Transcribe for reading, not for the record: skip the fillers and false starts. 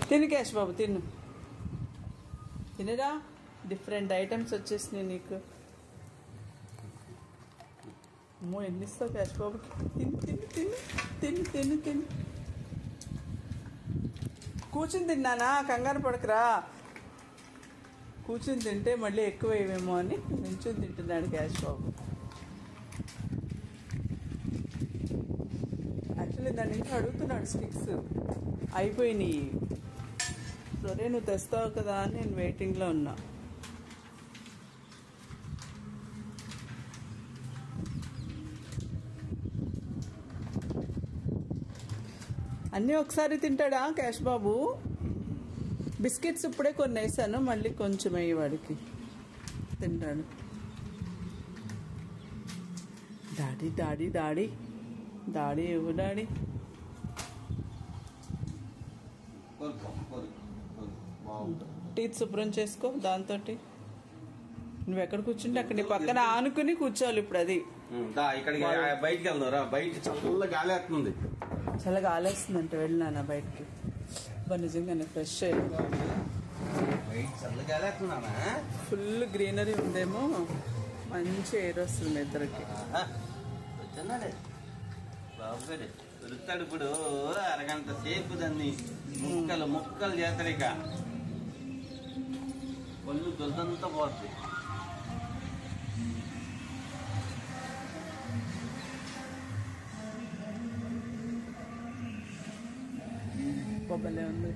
తిను క్యాష్ బాబు తిను తినరా డిఫరెంట్ ఐటమ్స్ వచ్చేసినాయి నీకు అమ్మో ఎన్ని ఇస్తావు క్యాష్ బాబుకి తిను తిను తిను తిను తిను తిను కూర్చుని తిన్నానా కంగారు పడకరా కూర్చుని తింటే మళ్ళీ ఎక్కువ వేయమేమో అని నించుని తింటున్నాడు క్యాష్ బాబు యాక్చువల్లీ దాని నుంచి అడుగుతున్నాడు స్టిక్స్ అయిపోయినాయి సరే నువ్వు తెస్తావు కదా అని నేను వెయిటింగ్లో ఉన్నా అన్నీ ఒకసారి తింటాడా క్యాష్ బాబు బిస్కెట్స్ ఇప్పుడే కొన్ని వేసాను మళ్ళీ కొంచెం వేయి వాడికి తింటాడు డాడీ డాడీ డాడీ డాడీ ఇవ్వు డాడీ టీత్ శుభ్రం చేసుకో దాంతో నువ్వు ఎక్కడ కూర్చుంటే అక్కడ నీ పక్కన ఆనుకుని కూర్చోవాలి ఇప్పుడు అది బయటికి వెళ్దాం బయట చల్ల గాలి వస్తుంది చాలా గాలేస్తుంది అంటే వెళ్ళినా బయటకి నిజంగానే ఫ్రెష్ ఫుల్ గ్రీనరీ ఉందేమో మంచి ఎయిర్ వస్తుంది ఇద్దరికి దొరుకుతాడు ఇప్పుడు అరగంట సేపు దాన్ని ముక్కలు చేస్తారు ఇక ఒళ్ళు దొరదంతా పోతుంది బొబ్బలే ఉంది